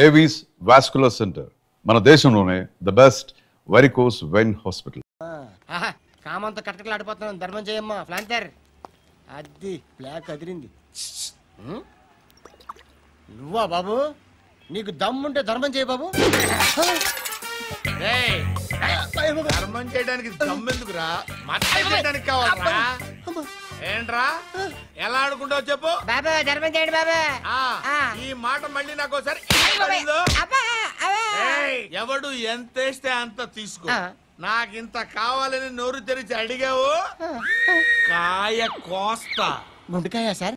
Avis vascular centre మన దేశంలోనే the best varicose vein hospital. కామంతో కట్టకలాడిపోతున్నాను. ధర్మం చేయమ్మా ఫ్లాంటర్. అది బ్లాక్ అదిరింది. నువ్వా బాబు? నీకు దమ్ముంటే ధర్మం చేయ బాబు. ధర్మం చేయడానికి దమ్మెందుకురా? మతం చేయడానికి కావాలరా? ఏంట్రా ఎలా ఆడుకుంటావు చెప్పు బాబా. ధర్మం చేయండి బాబా. ఈ మాట మళ్ళీ నాకు ఒకసారి ఎవడు ఎంత వేస్తే అంత తీసుకో. నాకింత కావాలని నోరు తెరిచి అడిగావు, కాయ కోస్తా. గుండెకాయ సార్?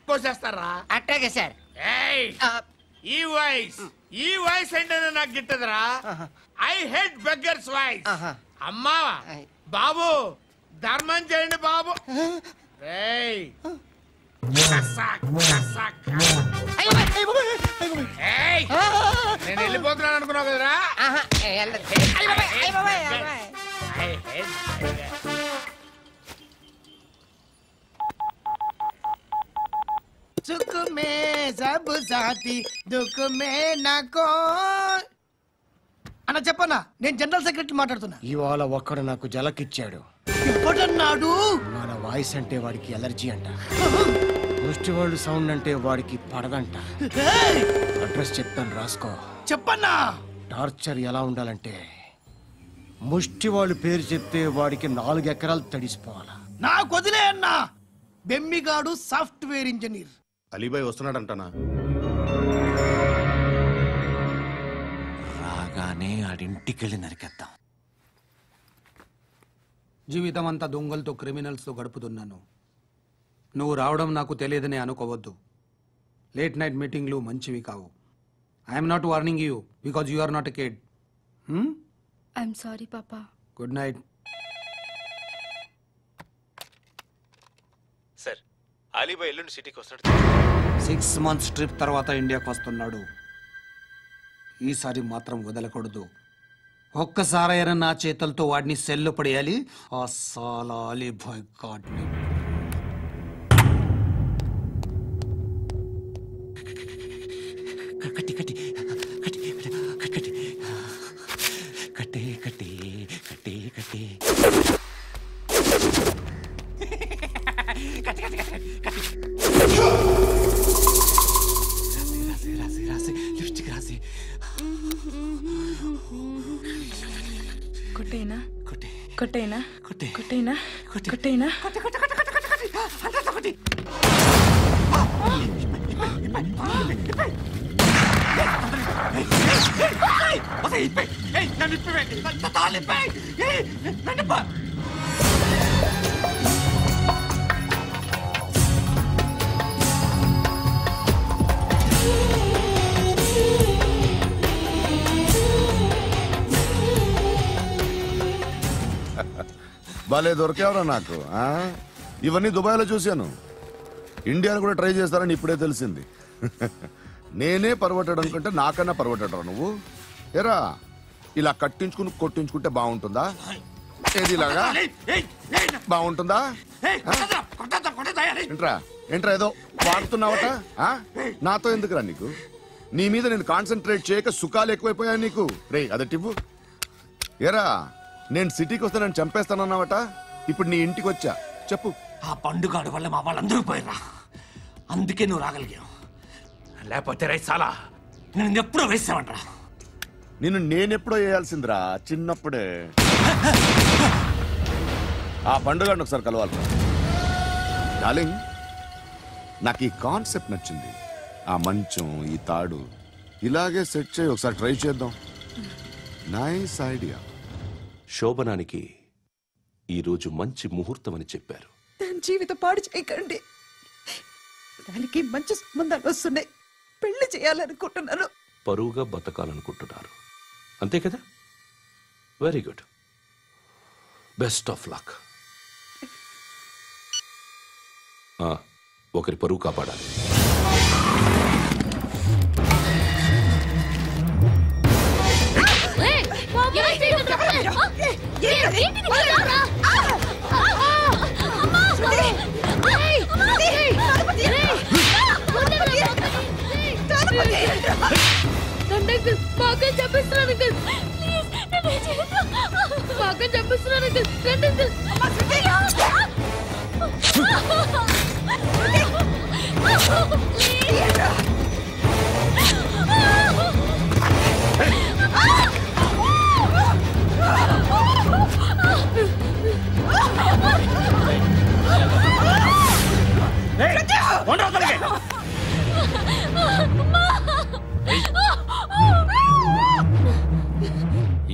కోసేస్తారా? అట్టాగే సార్. ఈ వాయిస్ ఏంటనే నాకు గిట్టదురా. I hate beggars voice. అమ్మా బాబు ధర్మం చేయండి బాబు. నేను వెళ్ళిపోతున్నాను అనుకున్నావు కదరా. सुख में सब साथी दुख में नाको అన్న చెప్పన్నా. నేను జనరల్ సెక్రటరీ మాట్లాడుతున్నా. ఇవాళ ఒక్కడు నాకు జలకిచ్చాడు. ఎప్పుడన్నాడు? మన వాయిస్ అంటే వాడికి ఎలర్జీ అంట. ముష్టి వాళ్ళు సౌండ్ అంటే వాడికి పడదంట. అడ్రస్ చెప్తాను రాసుకో. చెప్పన్నా. టార్చర్ ఎలా ఉండాలంటే ముష్టి వాళ్ళు పేరు చెప్తే వాడికి 4 ఎకరాలు తడిసిపోవాలా. నాకు వదిలే అన్నా. బెమ్మిగాడు సాఫ్ట్వేర్ ఇంజనీర్. అలీబాయ్ వస్తున్నాడంటనా? రాగానే ఆడింటికెళ్ళి నరికేద్దాం. జీవితం అంతా దొంగలతో క్రిమినల్స్తో గడుపుతున్నాను. నువ్వు రావడం నాకు తెలియదని అనుకోవద్దు. లేట్ నైట్ మీటింగ్లు మంచివి కావు. I'm not warning you because you are not a kid. I'm sorry పాపా. Good night. సార్, అలీబాయ్ ఎల్లుండి సిటీకి వస్తాడు. 6 months ట్రిప్ తర్వాత ఇండియాకి వస్తున్నాడు. ఈసారి మాత్రం వదలకూడదు. ఒక్కసారైనా నా చేతులతో వాడిని సెల్లు పడేయాలి. ఆ సాలా అలీబాయ్ గాడ్ని. కట్టి కట్టి కట్టి కట్టి కట్టి కట్టి కట్టి కట్టి కొట్టేనా కొట్టేనా కొట్టేనా కొట్టేనా భలే దొరికేవరా నాకు. ఇవన్నీ దుబాయ్లో చూశాను. ఇండియాలో కూడా ట్రై చేస్తారని ఇప్పుడే తెలిసింది. నేనే పర్వటాడు అనుకుంటే నాకన్నా పర్వటాడరా నువ్వు. ఎరా ఇలా కట్టించుకుని కొట్టించుకుంటే బాగుంటుందా? ఏది ఇలాగా బాగుంటుందా? ఏంట్రా ఏదో వాడుతున్నావట. నాతో ఎందుకురా నీకు? నీ మీద నేను కాన్సన్ట్రేట్ చేయక సుఖాలు ఎక్కువైపోయా నీకు. రే అదటివ్వు. ఎరా నేను సిటీకి వస్తానని చంపేస్తానన్నావట. ఇప్పుడు నీ ఇంటికి వచ్చా. చెప్పు. ఆ పండుగాడు వల్ల మా వాళ్ళందరూ పోయిరా. అందుకే నువ్వు రాగలిగావు. లేకపోతే రైసాలా నేను ఎప్పుడో వేసామంటరా. నేనెప్పుడో వేయాల్సిందిరా చిన్నప్పుడే. ఆ పండుగను ఒకసారి కలవాలి. డార్లింగ్ నాకు ఈ కాన్సెప్ట్ నచ్చింది. ఆ మంచం ఈ తాడు ఇలాగే సెట్ చేయి. ఒకసారి ట్రై చేద్దాం. Nice idea. శోభనానికి ఈరోజు మంచి ముహూర్తం అని చెప్పారు. దాని జీవితం పాడు చేయకండి. దానికి మంచి సంబంధాలు వస్తున్నాయి. పెళ్లి చేయాలనుకుంటున్నాను. పరువుగా బతకాలనుకుంటున్నారు అంతే కదా? Very good. Best of luck. ఒకరి పరువు కాపాడాలి. అంకుల్ బాగా చెప్పిస్తున్నాను అంకుల్ ప్లీజ్ నన్ను చేయొద్దు బాగా చెప్పిస్తున్నాను అంకుల్ రండి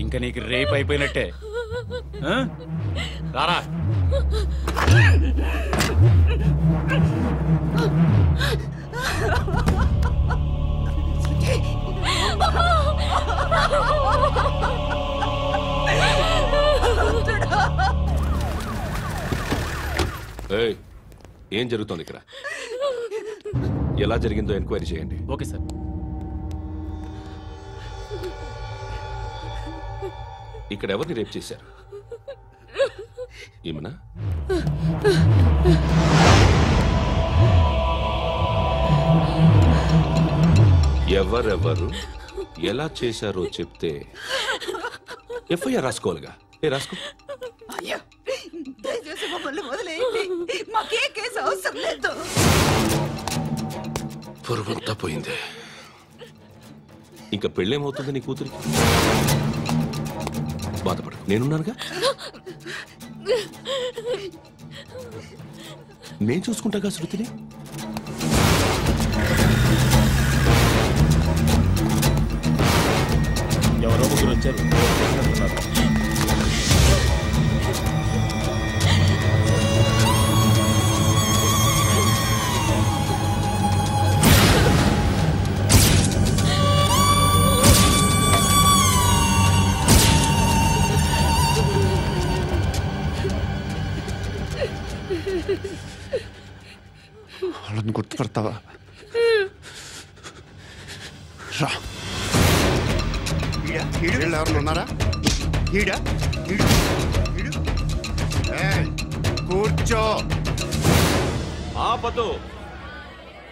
ఇంకా నీకు రేప్ అయిపోయినట్టే రారా ఏం జరుగుతోంది ఇక్కడ? ఎలా జరిగిందో ఎంక్వైరీ చేయండి. Okay sir. ఇక్కడ ఎవరిని రేప్ చేశారు? ఈమెనా? ఎవరెవరు ఎలా చేశారో చెప్తే ఎఫ్ఐఆర్ రాసుకోవాలిగా. రాసుకో. దయచేసి మమ్మల్ని వదిలేయండి, మాకే కేసు అవసరం లేదు. పొరువంతా పోయింది. ఇంకా పెళ్ళేమవుతుంది నీ కూతురికి? బాధపడు, నేనున్నానుగా. నేను చూసుకుంటాగా శృతిని. ఎవరో ముగ్గురు వచ్చారు. వాళ్ళని గుర్తుపడతావా? రా. ఎవరు ఉన్నారా? కూర్చో. పద్దు,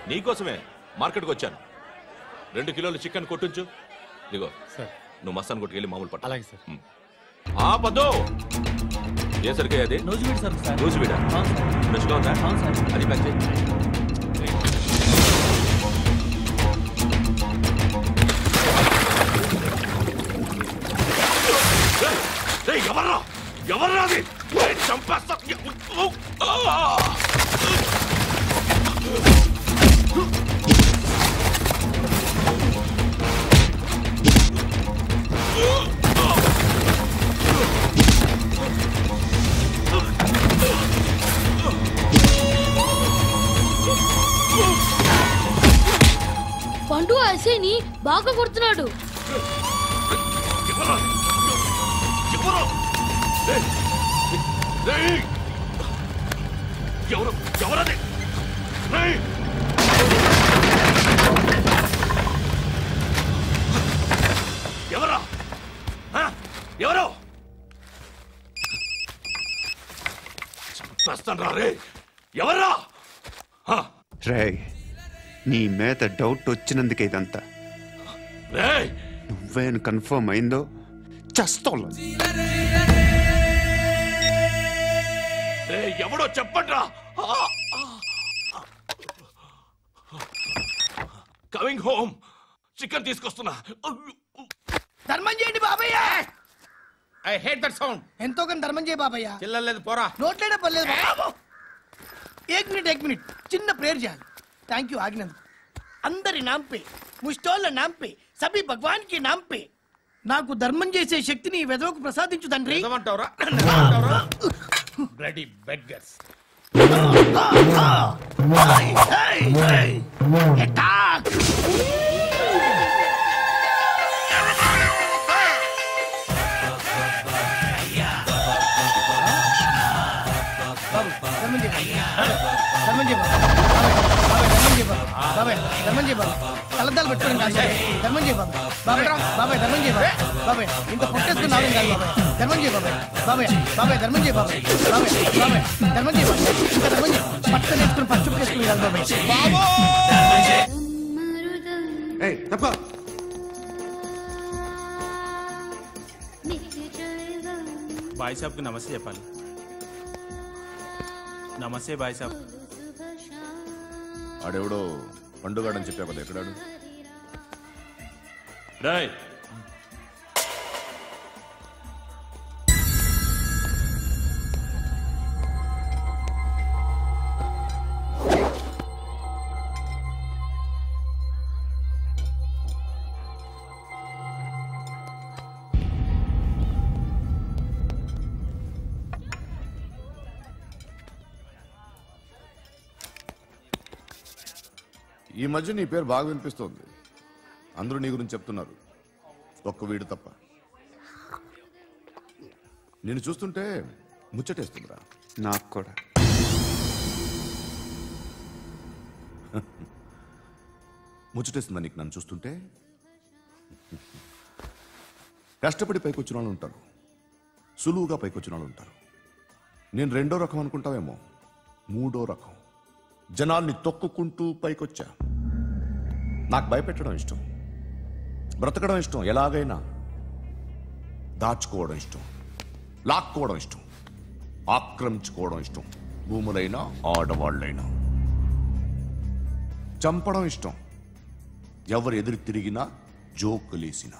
నీకోసమే మార్కెట్కి వచ్చాను. 2 కిలోలు చికెన్ కొట్టుంచు. ఇదిగో సార్, నువ్వు మస్తాన్ కొట్టుకెళ్ళి మామూలు పట్టు. అలాగే సార్. పద్దు, ఏ సరిగ్గా అది? నూజివీడు సార్. నూజివీడా? ఫ్రెష్గా ఉందా? అది ప్యాక్ చేయి. ఎవర్రా ఎవర్రా అది? చంపేస్తా. పండు అసేని బాగా కొడుతున్నాడు. ఎవరది? ఎవరా? ఎవరో చంపేస్తాను రా. రే ఎవర్రా? రే, నీ మీద డౌట్ వచ్చినందుకే ఇదంతా. నువ్వేం కన్ఫర్మ్ అయిందో చస్తావు. ఎవడో చెప్పండ్రా. Coming home. చికెన్ తీసుకొస్తున్నా. ధర్మం చేయండి బాబయ్య. I hate that sound. ఎంతో కానీ ధర్మం చేయ బాబయ్య. చిల్లలేదు పోరా. నోట్లేడే పర్లేదు. ఏక్ మినిట్ చిన్న ప్రేయర్ చేయాలి. థ్యాంక్ యూ ఆగినందుకు. అందరి నామ్ పే, ముష్టోళ్ళ నామ్ పే, సభీ భగవాన్ కి నామ్ పే నాకు ధర్మం చేసే శక్తిని వెదవకు ప్రసాదించు తండ్రి. Bloody beggars. అటాక్. కలద్దాలు పెట్టుకోండి ధర్మం చేయ బాబాయ్. బాబాయ్ ధర్మం చేయ బాబాయ్. ఇంత పొట్టేసుకున్నావు కాదు బాబాయ్. ధర్మం చేయ బాబాయ్. ధర్మం చేయ బాబాయ్. ధర్మం చేయ ఇంకా ధర్మం చేయ. పట్ట నేర్చుకుని పచ్చుకు వేసుకుని కాదు బాబాయ్. తప్ప బాయ్ సాబ్కి నమస్తే చెప్పాలి. నమస్తే బాయ్ సాబ్. ఆడెవడో పండుగాడని చెప్పావు కదా, ఎక్కడాడు? రాయ్ ఈ మధ్య నీ పేరు బాగా వినిపిస్తోంది. అందరూ నీ గురించి చెప్తున్నారు, ఒక్క వీడు తప్ప. నేను చూస్తుంటే ముచ్చటేస్తుందిరా. నాకు కూడా. ముచ్చటేస్తుందా నీకు నన్ను చూస్తుంటే? కష్టపడి పైకి వచ్చిన వాళ్ళు ఉంటారు, సులువుగా పైకి వచ్చిన వాళ్ళు ఉంటారు. నేను రెండో రకం అనుకుంటావేమో, మూడో రకం. జనాల్ని తొక్కుకుంటూ పైకొచ్చా. నాకు భయపెట్టడం ఇష్టం, బ్రతకడం ఇష్టం, ఎలాగైనా దాచుకోవడం ఇష్టం, లాక్కోవడం ఇష్టం, ఆక్రమించుకోవడం ఇష్టం. భూములైనా ఆడవాళ్ళైనా చంపడం ఇష్టం, ఎవరు ఎదురు తిరిగినా జోకులేసినా.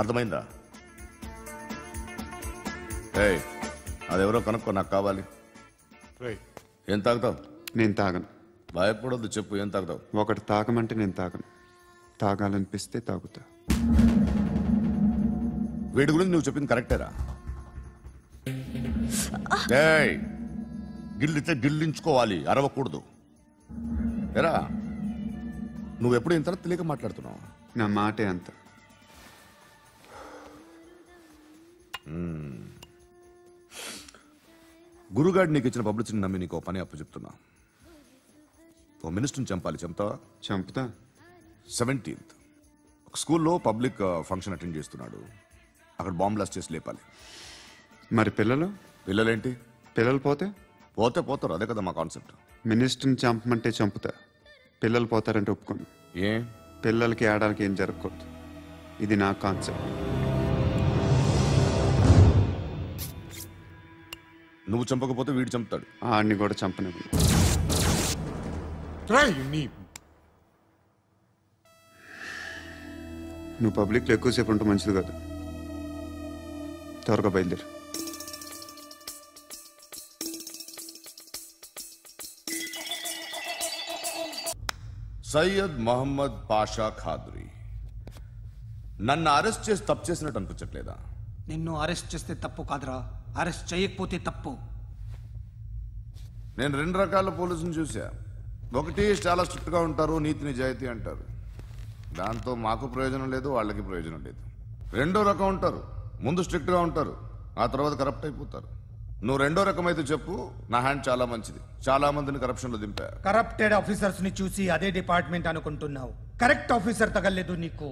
అర్థమైందా? ఏయ్, అదెవరో కనుక్కో, నాకు కావాలి. ఏం తాగుతావు? నేను తాగను. భయపడొద్దు, చెప్పు ఏం తాగుతావు? ఒకటి తాగమంటే నేను తాగను, తాగాలనిపిస్తే తాగుతా. వీడి గురించి నువ్వు చెప్పింది కరెక్టేరా? ఏయ్, గిల్లితే గిల్లించుకోవాలి, అరవకూడదు. ఎరా, నువ్వెప్పుడు ఇంత తెలియక మాట్లాడుతున్నావు? నా మాటే అంత. గురుగాడు నీకు ఇచ్చిన పబ్లిసిటీని నమ్మి నీకు పని అప్పు చెప్తున్నా. ఓ మినిస్టర్ని చంపాలి, చంపుతావా? చంపుతా. 17th ఒక స్కూల్లో పబ్లిక్ ఫంక్షన్ అటెండ్ చేస్తున్నాడు, అక్కడ బాంబ్ బ్లాస్ట్ చేసి లేపాలి. మరి పిల్లలు? పిల్లలేంటి? పిల్లలు పోతే పోతే పోతారు, అదే కదా మా కాన్సెప్ట్. మినిస్టర్ని చంపమంటే చంపుతా, పిల్లలు పోతారంటే ఒప్పుకోను. ఏ? పిల్లలకి ఆడాలకి ఏం జరగకూడదు, ఇది నా కాన్సెప్ట్. నువ్వు చంపకపోతే వీడు చంపుతాడు. ఆడిని కూడా చంపనివ్వను. నువ్వు పబ్లిక్లో ఎక్కువసేపు ఉంటే మంచిది కాదు. త్వరగా బయలుదేరు. సయ్యద్ మహమ్మద్ పాషా ఖాద్రీ. నన్ను అరెస్ట్ చేసి తప్పు చేసినట్టు అనిపించట్లేదా? నిన్ను అరెస్ట్ చేస్తే తప్పు కాదురా, అరెస్ట్ చేయకపోతే తప్పు. నేను 2 రకాల పోలీసుని చూసా. ఒకటి చాలా స్ట్రిక్ట్గా ఉంటారు, నీతి నిజాయితీ అంటారు, దాంతో మాకు ప్రయోజనం లేదు, వాళ్ళకి ప్రయోజనం లేదు. రెండో రకం ఉంటారు, ముందు స్ట్రిక్ట్గా ఉంటారు, ఆ తర్వాత కరప్ట్ అయిపోతారు. నువ్వు రెండో రకం అయితే చెప్పు, నా హ్యాండ్ చాలా మంచిది, చాలా మందిని కరప్షన్లో దింపా. కరప్టెడ్ ఆఫీసర్స్ ని చూసి అదే డిపార్ట్మెంట్ అనుకుంటున్నావు, కరెక్ట్ ఆఫీసర్ తగలేదు నీకు.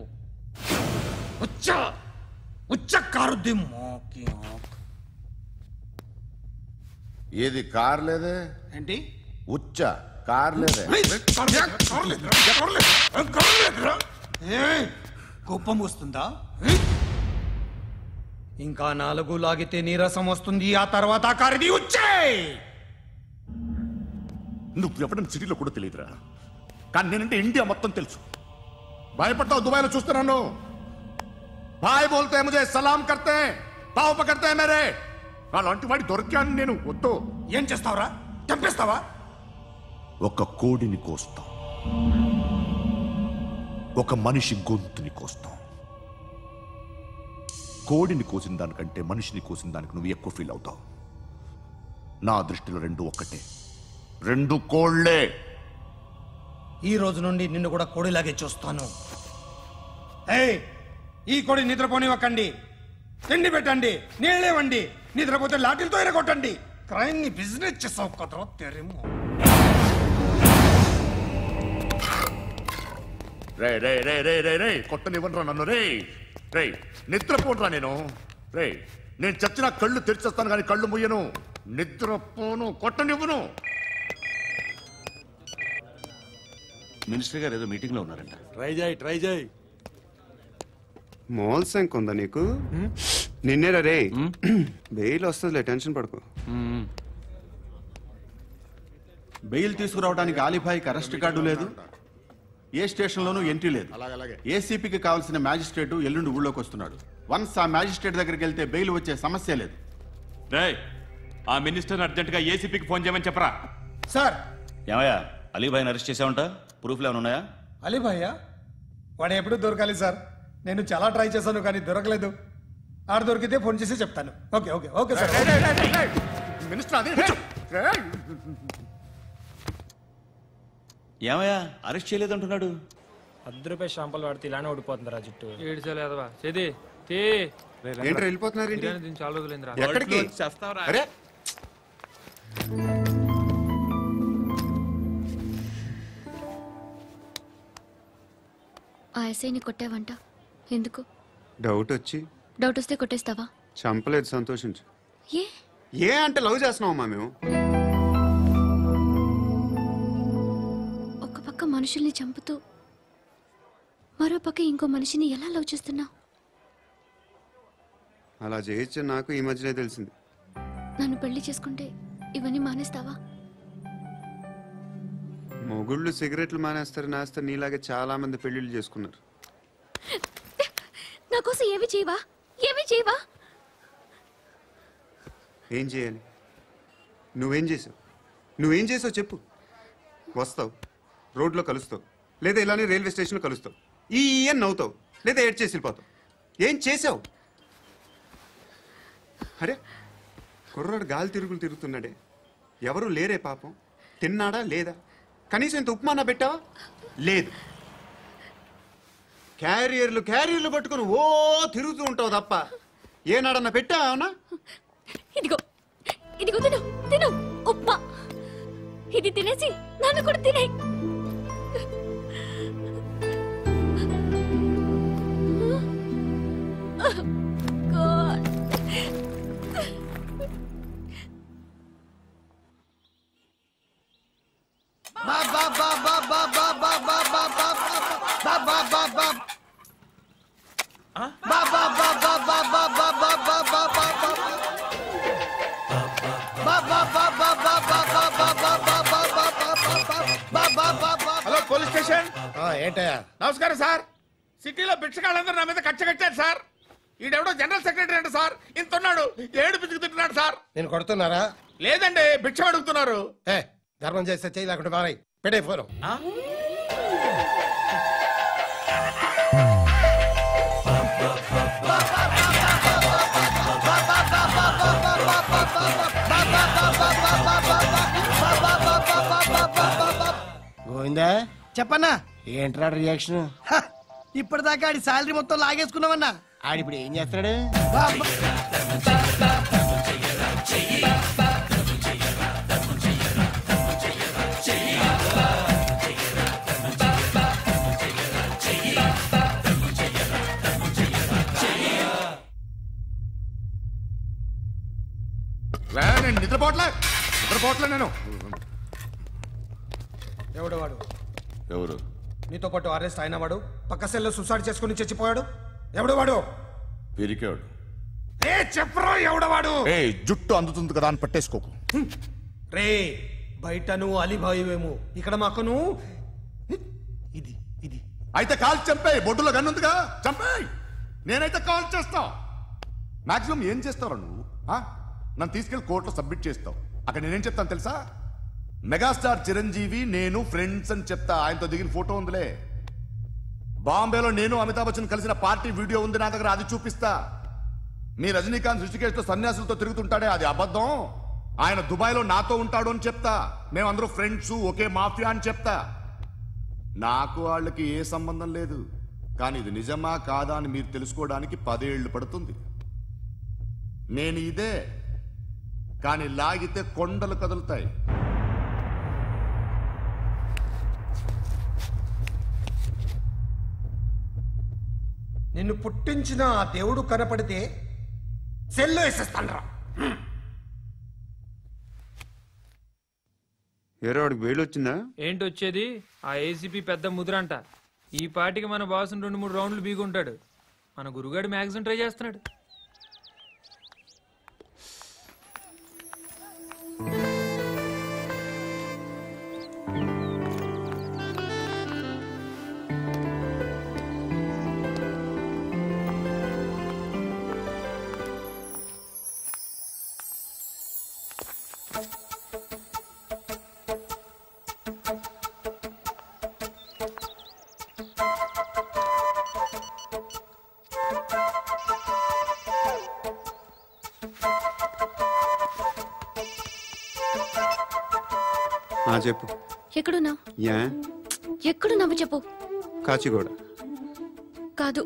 ఏది కార్ లేదే? ఏంటి? ఉచ్చ కార్ లేదే? కోపం వస్తుందా? ఇంకా 4 లాగితే నీరసం వస్తుంది, ఆ తర్వాత కారిది ఉచ్చే. నువ్వు ఎవరైనా సిటీలో కూడా తెలియదురా, కానీ నేనంటే ఇండియా మొత్తం తెలుసు. భయపడతావు? దుబాయ్లో చూస్తున్నాను, భాయ్ బోల్తే ముజే సలాం కర్తే పావు పకర్తే మేరే. అలాంటి వాడి దొరికాను నేను. వద్దు. ఏం చేస్తావురా? చంపేస్తావా? ఒక కోడిని కోస్తాం, ఒక మనిషి గొంతుని కోస్తాం. కోడిని కోసిన దానికంటే మనిషిని కోసిన దానికి నువ్వు ఎక్కువ ఫీల్ అవుతావు. నా దృష్టిలో 2 ఒక్కటే, 2 కోళ్లే. ఈ రోజు నుండి నిన్ను కూడా కోడిలాగే చూస్తాను. ఏయ్, ఈ కోడి నిద్రపోనివ్వకండి, తిండి పెట్టండి, నీళ్ళేవండి, నిద్రపోతే లాఠీలతో ఎరగొట్టండి. క్రైమ్ ని బిజినెస్ చేసావు కదరా తెరేమో. రే రే రే రే రే రే కొట్టనివ్వనరా నన్ను. రే రే నిద్రపోనరా నేను. రే నేను చచ్చిన కళ్ళు తెరిచేస్తాను కానీ కళ్ళు ముయ్యను. నిద్రపోను, కొట్టనివ్వను. మినిస్టర్ గారు ఏదో మీటింగ్ లో ఉన్నారంట. ట్రై చేయి. మోల్ సంక్ ఉందా నీకు? నిన్నేరా రే. బెయిల్ వస్తుందిలే, టెన్షన్ పడుకో. బెయిల్ తీసుకురావడానికి ఆలిభాయికి అరెస్ట్ కార్డు లేదు, ఏ స్టేషన్లోనూ ఎంట్రీ లేదు. ఏసీపీకి కావాల్సిన మ్యాజిస్ట్రేటు ఎల్లుండి ఊళ్ళోకి వస్తున్నాడు. వన్స్ ఆ మ్యాజిస్ట్రేట్ దగ్గరికి వెళ్తే బెయిల్ వచ్చే సమస్య లేదు. ఆ మినిస్టర్ అర్జెంట్ గా ఏసీపీకి ఫోన్ చేయమని చెప్పరా. సార్. ఏమయ్యా అలీభాయిని అరెస్ట్ చేసావంట? ప్రూఫ్లు ఏమైనా ఉన్నాయా? అలీభాయ్యా? వాడు ఎప్పుడు దొరకాలి సార్. నేను చాలా ట్రై చేశాను కానీ దొరకలేదు. ఆడ దొరికితే ఫోన్ చేసి చెప్తాను. Okay okay okay sir. ఏమయ్యా అరెస్ట్ చేయలేదంటున్నాడు? ₹10 షాంపూలు వాడితే ఇలానే ఓడిపోతుంది రా జుట్టు. ఏడ్చలేదవా చేది ఏంట్రా వెళ్ళిపోతున్నారు? చాలా రోజులైందిరా. ఎక్కడికి? అరే ఆ ఎస్ఐని కొట్టావంట, ఎందుకు? డౌట్ వచ్చి. డౌట్ వస్తే కొట్టేస్తావా? చంపలేదు, సంతోషించు. ఏ ఏ అంటే లవ్ చేస్తున్నావమ్మా మేము. ఒక పక్క మనుషుల్ని చంపుతూ మరో పక్క ఇంకో మనిషిని ఎలా లవ్ చేస్తున్నావు? అలా చేయొచ్చు నాకు ఈ మధ్యనే తెలిసింది. నన్ను పెళ్లి చేసుకుంటే ఇవన్నీ మానేస్తావా? మొగుళ్ళు సిగరెట్లు మానేస్తారు, నాస్తారు. నీలాగే చాలా మంది పెళ్లిళ్ళు చేసుకున్నారు. నా కోసం ఏమి చేయవా? ఏమి చేయవా? ఏం చేయాలి? నువ్వేం చేసావు చెప్పు. వస్తావు, రోడ్లో కలుస్తావు, లేదా ఇలానే రైల్వే స్టేషన్లో కలుస్తావు. ఈ అని నవ్వుతావు, లేదా ఏడ్ చేసి వెళ్ళిపోతావు. ఏం చేసావు? అరే కుర్రాడు గాలి తిరుగుతున్నాడే, ఎవరు లేరే పాపం. తిన్నాడా లేదా? కనీసం ఇంత ఉప్మానా పెట్టావా? లేదు. క్యారియర్లు పట్టుకుని ఓ తిరుగుతూ ఉంటావు తప్ప ఏనాడన్నా పెట్టావా? అవునా? ఇదిగో ఇదిగో తిను తిను ఉప్మా. ఇది తినేసి నన్ను కూడా తినే. Hello police station. ఏంటయ్యా? నమస్కారం సార్. సిటీలో భిక్షగాళ్ళందరూ నా మీద కట్టారు సార్. ఈడెవడో జనరల్ సెక్రటరీ అంట సార్. ఇంత ఉన్నాడు, ఏడు పిచ్చుకు తింటున్నాడు సార్. నేను కొడుతున్నారా? లేదండి, భిక్ష అడుగుతున్నారు. ధర్మం చేస్తే చేయి, లేకుంటే మారాయి. పెట్టే ఫోను. గోవిందా చెప్పన్నా. ఏంట్రా రియాక్షన్? ఇప్పటిదాకా ఆడి శాలరీ మొత్తం లాగేసుకున్నామన్నా. ఆడిప్పుడు ఏం చేస్తున్నాడు? నేను నిద్రపోవట్లే నేను. ఎవడు వాడు? ఎవరు? నీతో పాటు అరెస్ట్ అయిన వాడు, పక్క సెల్లో సూసైడ్ చేసుకుని చచ్చిపోయాడు. ఎవడు వాడు? పిరికాడు. చెప్పరా ఎవడవాడు? జుట్టు అందుతుంది కదా అని పట్టేసుకోకు. రే బయట నువ్వు అలీభాయివేమో, ఇక్కడ మాకు నువ్వు ఇది ఇది. అయితే కాల్ చంపేయి. బొడ్డులో గన్నుందిగా, చంపేయి. నేనైతే కాల్ చేస్తా. మాక్సిమం ఏం చేస్తావు నువ్వు? నన్ను తీసుకెళ్లి కోర్టులో సబ్మిట్ చేస్తావు. అక్కడ నేనేం చెప్తాను తెలుసా? మెగాస్టార్ చిరంజీవి నేను ఫ్రెండ్స్ అని చెప్తా. ఆయనతో దిగిన ఫోటో ఉందిలే. బాంబేలో నేను అమితాబ్ బచ్చన్ కలిసిన పార్టీ వీడియో ఉంది నా దగ్గర, అది చూపిస్తా. మీ రజనీకాంత్ ఋషికేశ్తో సన్యాసులతో తిరుగుతుంటాడే, అది అబద్ధం. ఆయన దుబాయ్లో నాతో ఉంటాడు అని చెప్తా. మేమందరూ ఫ్రెండ్స్, ఒకే మాఫియా అని చెప్తా. నాకు వాళ్ళకి ఏ సంబంధం లేదు. కానీ ఇది నిజమా కాదా అని మీరు తెలుసుకోవడానికి 10 ఏళ్లు పడుతుంది. నేను ఇదే, కానీ లాగితే కొండలు కదులుతాయి. నిన్ను పుట్టించిన ఆ దేవుడు కనపడితే సెల్లో వేసేస్తాను రా. వేరే వాడికి బెయిల్ వచ్చిందా? ఏంటి వచ్చేది? ఆ ఏసీపీ పెద్ద ముద్రంట. ఈ పాటికి మన బాసును 2-3 రౌండ్లు బీగుంటాడు. మన గురుగాడు మ్యాగజైన్ ట్రై చేస్తున్నాడు. చెప్పు. ఎక్కడున్నావు? యా ఎక్కడున్నావు చెప్పు. కాచిగూడ. కాదు,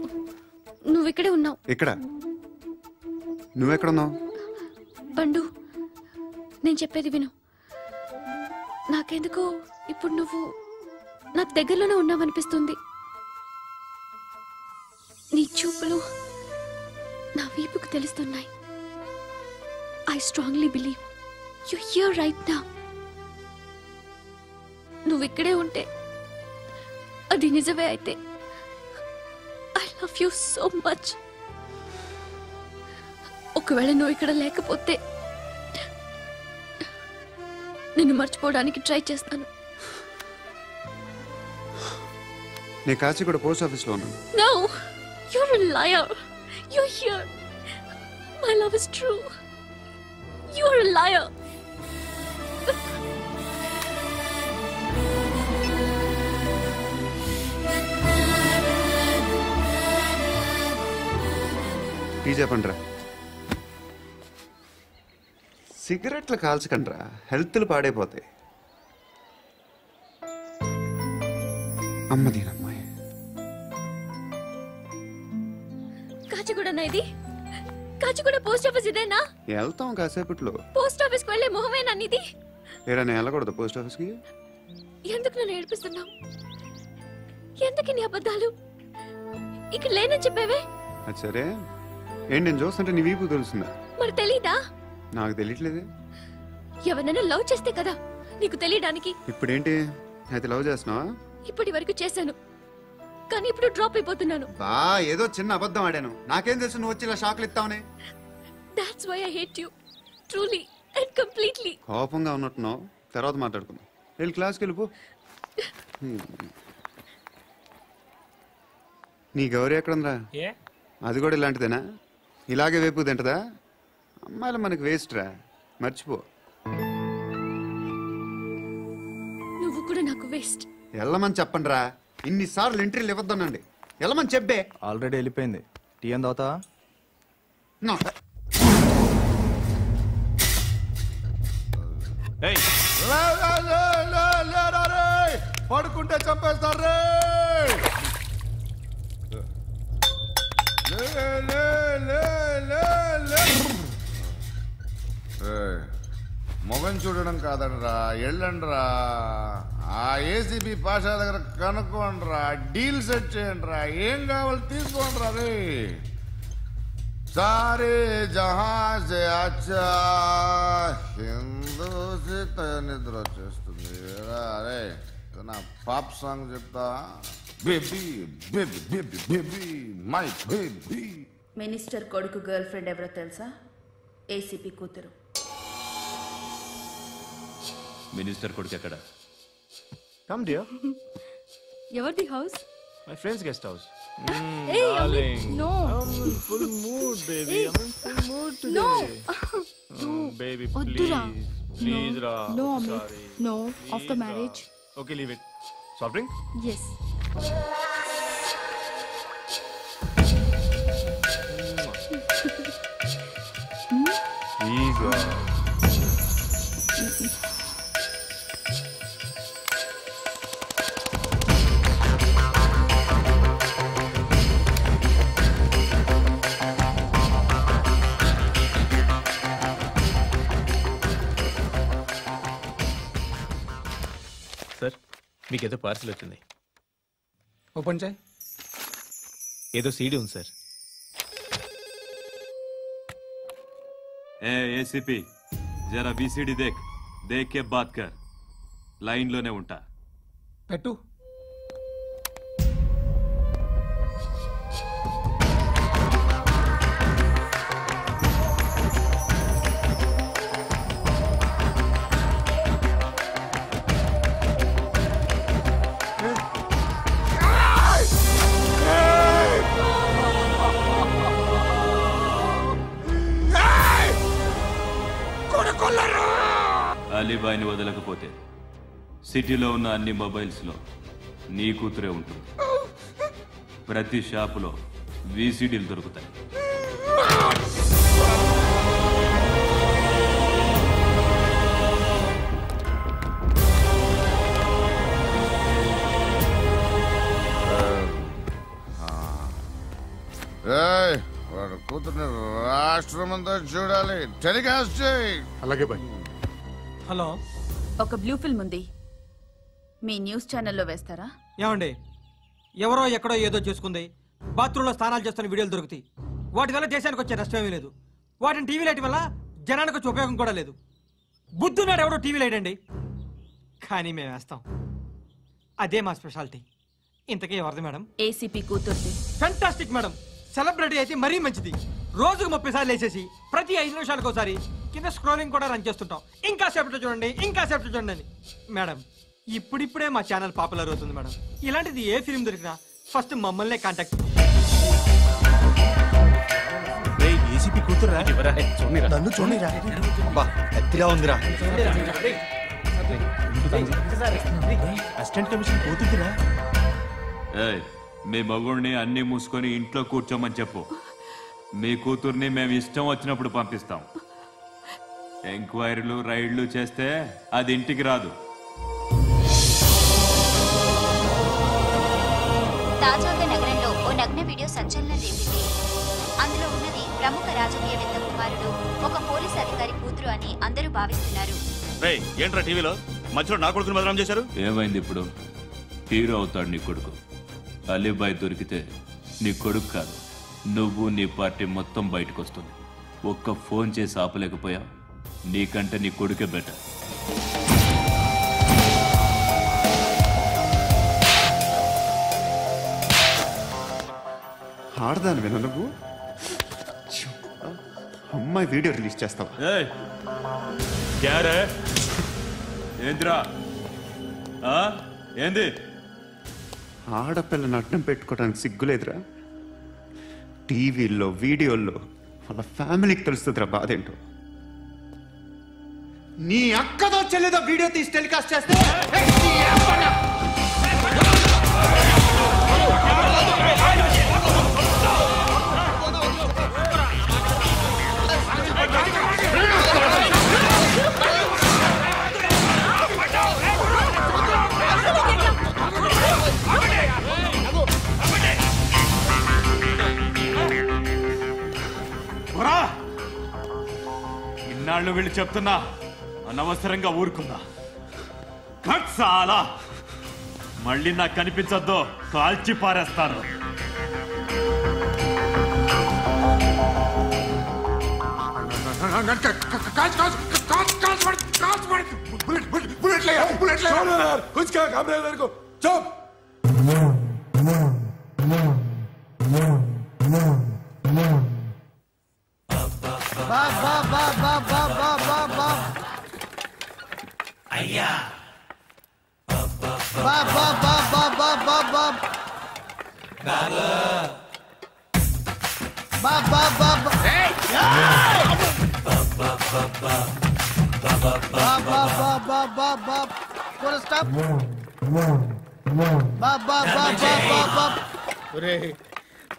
నువ్వు ఇక్కడే ఉన్నావు. ఇక్కడ నువ్వెక్కడున్నావు? పండు, నేను చెప్పేది విను. నాకెందుకో ఇప్పుడు నువ్వు నాకు దగ్గరలోనే ఉన్నావనిపిస్తుంది. నీ చూపులు నా వీపుకు తెలుస్తున్నాయి. I strongly believe you here right now. నువ్వు ఇక్కడే ఉంటే అది నిజమే అయితే I love you so much. ఒకవేళ నువ్వు ఇక్కడ లేకపోతే నిన్ను మర్చిపోవడానికి ట్రై చేస్తాను. నేను కాచిగూడ పోస్ట్ ఆఫీస్లో ఉన్నాను. No, you're a liar. You're here. My love is true. You're a liar. Tea చెప్పండిరా. సిగరెట్లు కాల్చకండ్రా, హెల్త్లు పాడైపోతాయి. అమ్మదీనమ్మాయి. కాచిగూడనా ఇది? కాచిగూడ పోస్ట్ ఆఫీస్ ఇదేనా? వెళ్తాం కాసేపట్లో. పోస్ట్ ఆఫీస్ కు వెళ్ళే మొహమేనా నీది? ఏరా నేను వెళ్ళకూడదు పోస్ట్ ఆఫీస్కి? ఎందుకు నన్ను ఏడిపిస్తున్నావు? ఎందుకు నీ అబద్ధాలు? ఇక్కడ లేనని చెప్పేవే. అది సరే, ఏంటి నేను చూస్తుంటే నీ వీపు తెలుస్తుందా? మరి తెలీదా? నాకు తెలియట్లేదు. ఎవరైనా లవ్ చేస్తే కదా నీకు తెలియడానికి. ఇప్పుడేంటి అయితే లవ్ చేస్తున్నావా? ఇప్పటి వరకు చేశాను, కానీ ఇప్పుడు డ్రాప్ అయిపోతున్నాను. బా ఏదో చిన్న అబద్ధం ఆడాను. నాకేం తెలుసు నువ్వు వచ్చి ఇలా షాక్లు ఇస్తావని. That's why I hate you. Truly and completely. కోపంగా ఉన్నట్టున్నావు, తర్వాత మాట్లాడుకుందాం. వెళ్ళి క్లాస్కి వెళ్ళిపో. నీ గౌరీ ఎక్కడుందిరా? అది కూడా ఇలాంటిదేనా? ఇలాగే వేపు తింటదా? అమ్మాయిలు మనకి వేస్ట్ రా, మర్చిపో. నువ్వు కూడా నాకు వేస్ట్. వెళ్ళమని చెప్పండి రా. ఇన్నిసార్లు ఎంట్రీలు ఇవ్వద్దనండి. వెళ్ళమని చెప్పే. ఆల్రెడీ వెళ్ళిపోయింది. టీ ఏం తాగుతావా? పడుకుంటే చంపేస్తారు. మొగం చూడడం కాదండ్రా, వెళ్ళండ్రా. ఆ ఏసీబీ పాషా దగ్గర కనుక్కోండ్రా, డీల్ సెట్ చేయండిరా, ఏం కావాలి తీసుకోండిరా. రే సారే జహా సే అచ్చా హిందూ నిద్ర వచ్చేస్తుంది. అరే నా పాప్ సాంగ్ చెప్తా. Baby baby baby baby my baby. Minister కొడుకు గర్ల్ ఫ్రెండ్ ఎవరో తెలుసా? ఏసీపీ కూతురు. మినిస్టర్ కొడుకు ఎక్కడ? Come dear. ఎవరిది house? My friends guest house. Hey, Amit, no. I'm in full mood, baby. Hey. I'm in full mood today. No. Baby, Oddura. please. Please, No. Ra. No, Amit. Sorry. No. Please, After Ra. marriage. Okay, leave it. Soft drink? Yes. Please, Ra. Sir, మీకేదో parcel వచ్చింది. Open చేయి. ఏదో CD ఉంది sir. ए ACP जरा VCD देख, देख के बात कर. లైన్లోనే ఉంటా. పెట్టు. అలీబాయిని వదలకపోతే సిటీలో ఉన్న అన్ని మొబైల్స్లో నీ కూతురే ఉంటుంది. ప్రతి షాపులో వీసీడీలు దొరుకుతాయి. వాడు కూతుర్ని రాష్ట్రం అంతా చూడాలి. టెలికాస్ట్ చేయి. అలాగే బాయ్. హలో, ఒక బ్లూ ఫిల్మ్ ఉంది, మీ న్యూస్ ఛానల్లో వేస్తారా? ఏమండి, ఎవరో ఎక్కడో ఏదో చేసుకుంది, బాత్రూంలో స్నానాలు చేస్తున్న వీడియోలు దొరుకుతాయి. వాటి వల్ల దేశానికి వచ్చే నష్టమేమీ లేదు. వాటిని టీవీ లైట్ వల్ల జనానికి వచ్చే ఉపయోగం కూడా లేదు. బుద్ధున్నాడు ఎవడో టీవీ లైట్ కానీ మేము వేస్తాం. అదే మా స్పెషాలిటీ. ఇంతకీ ఎవరిది మేడం? ఏసీపీ కూతుర్ది. Fantastic madam. సెలబ్రిటీ అయితే మరీ మంచిది. రోజుకు 30 సార్లు వేసేసి ప్రతి 5 నిమిషాలకు ఒకసారి కింద స్క్రోలింగ్ కూడా రన్ చేస్తుంటాం. ఇంకా సేపట్లో చూడండి, ఇంకా సేపట్లో చూడండి అని. మేడం, ఇప్పుడిప్పుడే మా ఛానల్ పాపులర్ అవుతుంది మేడం. ఇలాంటిది ఏ ఫిల్మ్ దొరికినా ఫస్ట్ మమ్మల్నే కాంటాక్ట్. ఏసీపీ కూతురా? నన్ను చూడరా. ఎత్తిగా ఉందిరా. అసిస్టెంట్ కమిషన్ కూతురా? మీ మగుడిని అన్ని మూసుకొని ఇంట్లో కూర్చోమని చెప్పు. మీ కూతుర్ని మేము ఇష్టం వచ్చినప్పుడు పంపిస్తాం. ఎంక్వైరీలు రైడ్లు చేస్తే అది ఇంటికి రాదు. తాజాగా నగరంలో ఓ నగ్న వీడియో సంచలనం రేపింది. అందులో ఉన్నది ప్రముఖ రాజకీయవేత్త కుమారుడు, ఒక పోలీస్ అధికారి కూతురు అని అందరూ భావిస్తున్నారు. ఏంట్రా టీవీలో మధ్యలో నా కొడుకుని బదనాం చేశారు? ఏమైంది ఇప్పుడు? హీరో అవుతాడు నీ కొడుకు. అలీబాయ్ దొరికితే నీ కొడుకు కాదు, నువ్వు నీ పార్టీ మొత్తం బయటకు వస్తుంది. ఒక్క ఫోన్ చేసి ఆపలేకపోయా, నీకంటే నీ కొడుకే బెటర్. ఆడదాను విన నువ్వు అమ్మాయి వీడియో రిలీజ్ చేస్తావా? ఏంద్రా ఏంది? ఆడపిల్లని అడ్డం పెట్టుకోవడానికి సిగ్గులేదురా? టీవీల్లో వీడియోల్లో వాళ్ళ ఫ్యామిలీకి తెలుస్తుందిరా బాధేంటో. నీ అక్కదో చెల్లిదో వీడియో తీసి టెలికాస్ట్ చేస్తే ఇన్నాళ్ళు వీళ్ళు చెప్తున్నా అనవసరంగా ఊరుకుందా. చాలా మళ్ళీ నాకు కనిపించద్దు, కాల్చి పారేస్తాను. అయ్యా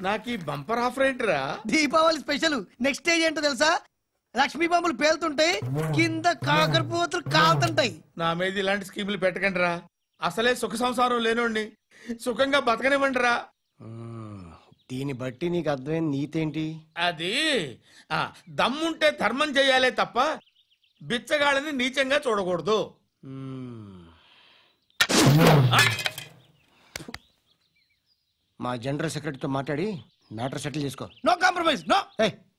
నాకు ఈ బంపర్ ఆఫర్ ఏంటిరా? దీపావళి స్పెషల్. నెక్స్ట్ స్టేజ్ ఏంటో తెలుసా? లక్ష్మీ బాంబులు పేలుతుంటాయి, కింద కాకరపోతులు కాలుతుంటాయి. నా మీద ఇలాంటి స్కీములు పెట్టకండి రా. అసలే సుఖ సంసారం లేనోడిని సుఖంగా బతకనివ్వండిరా. దీన్ని బట్టి నీకు అర్థమైన నీతేంటి? అది దమ్ముంటే ధర్మం చెయ్యాలే తప్ప బిచ్చగాళ్ళని నీచంగా చూడకూడదు. మా జనరల్ సెక్రటరీతో మాట్లాడి మ్యాటర్ సెటిల్ చేసుకో. No compromise, no.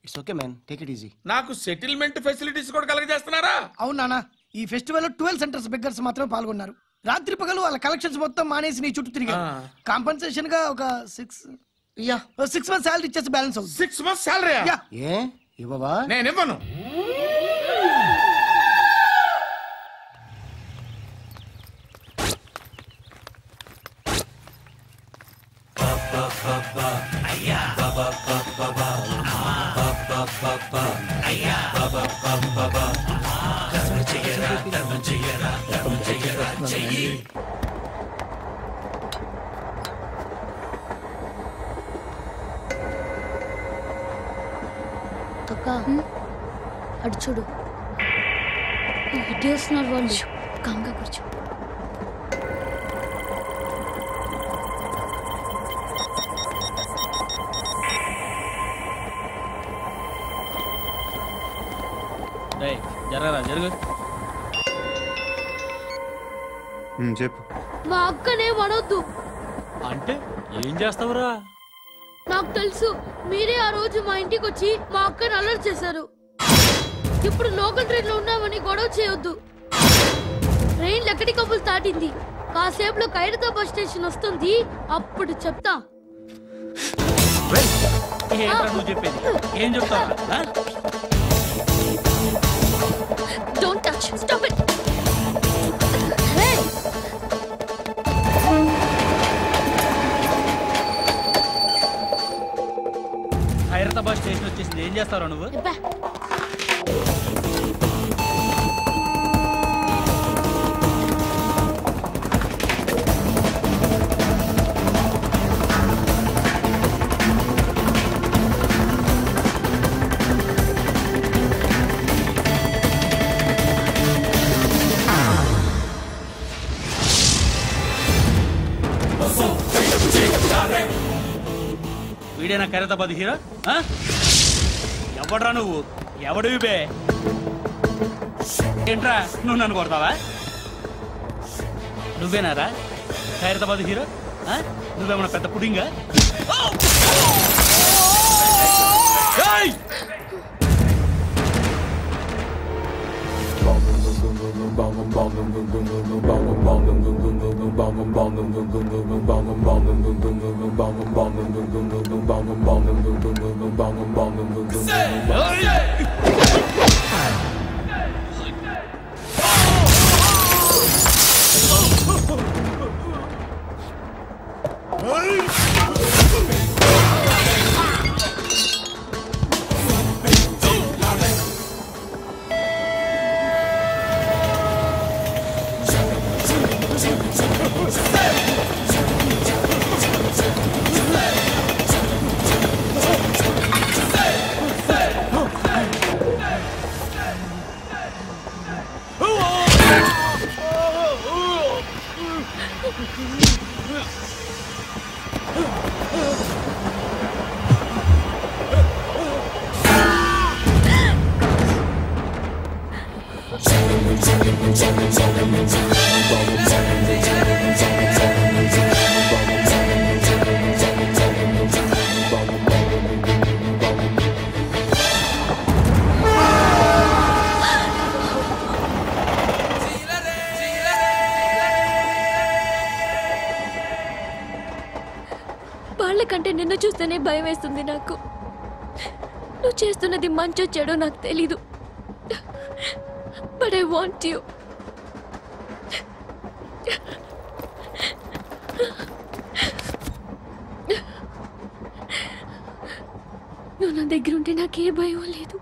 It's okay man, take it easy. నాకు సెటిల్మెంట్ ఫెసిలిటీస్ కూడా కలగజేస్తున్నారా? అవును నాన్న, ఈ ఫెస్టివల్ లో 12 సెంటర్స్ బెగ్గర్స్ మాత్రమే పాల్గొన్నారు. రాత్రి పగలు వాళ్ళ కలెక్షన్స్ మొత్తం మానేసి నీ చుట్టూ తిరిగారు. కాంపన్సేషన్ గా ఒక 6 మంత్స్ సాలరీ ఇచ్చేసి బ్యాలెన్స్ అవుతుంది. 6 months salary? ఏ ఇవ్వవా? నేను ఇవ్వను. అక్క అటు చూడు, ఇటు వస్తున్నారు వాళ్ళు. కామ్గా కూర్చో. జరగరా జరుగు. చెప్పు. మా అక్కనే వనొద్దు. అంటే ఏం చేస్తావురా? నాకు తెలుసు, మీరే ఆ రోజు మా ఇంటికి వచ్చి మా అక్కని అలర్ట్ చేశారు. ఇప్పుడు లోకల్ ట్రైన్ లో ఉన్నామని గొడవ చేయొద్దు. ట్రైన్ లక్కడి కప్పులు దాటింది. కాసేపులో ఖైరతాబాద్ స్టేషన్ వస్తుంది, అప్పుడు చెప్తా. నువ్వు చెప్పేది ఏం చెప్తావా? Don't touch, stop it. Khairatabad station వచ్చేసింది, ఏం చేస్తావు నువ్వు? వీడేనా ఖైరతాబాద్ హీరో? ఎవడ్రా నువ్వు? ఎవడివి బే? ఏంట్రా నువ్వు నన్ను కొడతావా? నువ్వేనారా ఖైరతాబాద్ హీరో? నువ్వేమన్నా పెద్ద పుడింగా? వాళ్ళకంటే నిన్ను చూస్తేనే భయం వేస్తుంది నాకు. నువ్వు చేస్తున్నది మంచో చెడో నాకు తెలీదు, బట్ ఐ వాంట్ యూ. నువ్వు నా దగ్గర ఉంటే నాకే భయం లేదు.